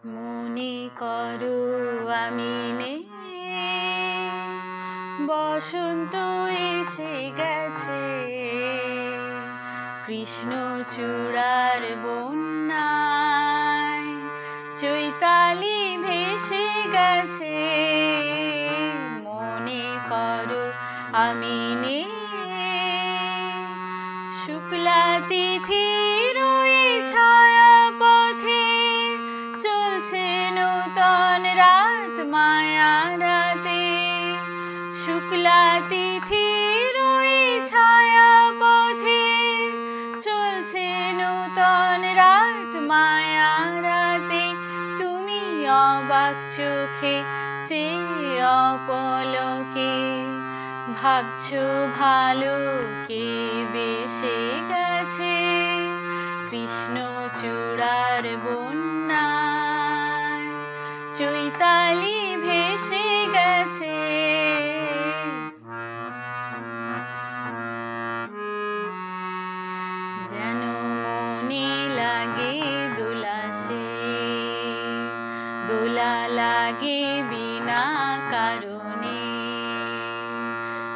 মনে করো আমি নেই, বসন্ত এসে গেছে, কৃষ্ণচূড়ার বন্যায় চৈতালি ভেসে গেছে। মনে করো আমি নেই, শুক্লা তিথির ওই ছায়া পথে চলছে নূতন রাত মায়া রাতে। শুক্লা তিথির ওই ছায়া পথে চলছে নূতন রাত মায়া রাতে। তুমি অবাক চোখে চেয়ে অপলকে ভাবছো ভালো কে বেসে গেছে, কৃষ্ণচূড়ার বন্যায় চৈতালি ভেসে গেছে। যেন মনে লাগে দোলাসে, দোলা লাগে বিনা কারণে।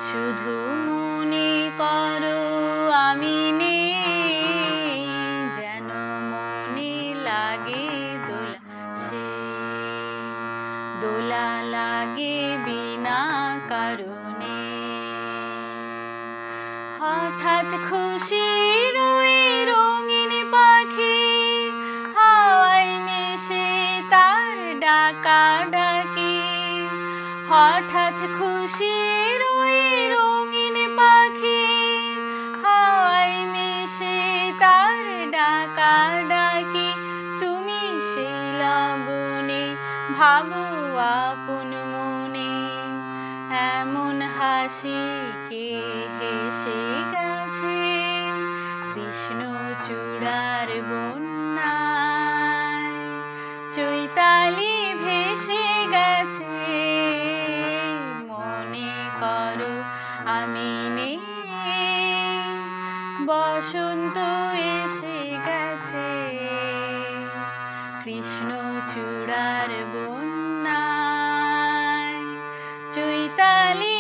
শুধু মনে করো আমি নেই, যেন মনে লাগে দোলাসে, দোলা লাগে বিনা কারণে। হঠাৎ খুশির ওই রঙিন পাখি হাওয়ায় মিশে তার ডাকা ডাকি। হঠাৎ খুশির ওই রঙিন পাখি হাওয়ায় মিশে তার ডাকা ডাকি। তুমি সেই লগনে ভাবো আপন মনে, এমন হাসি কে হেসে গেছে, কৃষ্ণচূড়ার বন্যায় চৈতালি ভেসে গেছে। মনে করো আমি নেই, বসন্ত এসে গেছে, কৃষ্ণচূড়ার বন্যায় চৈতালি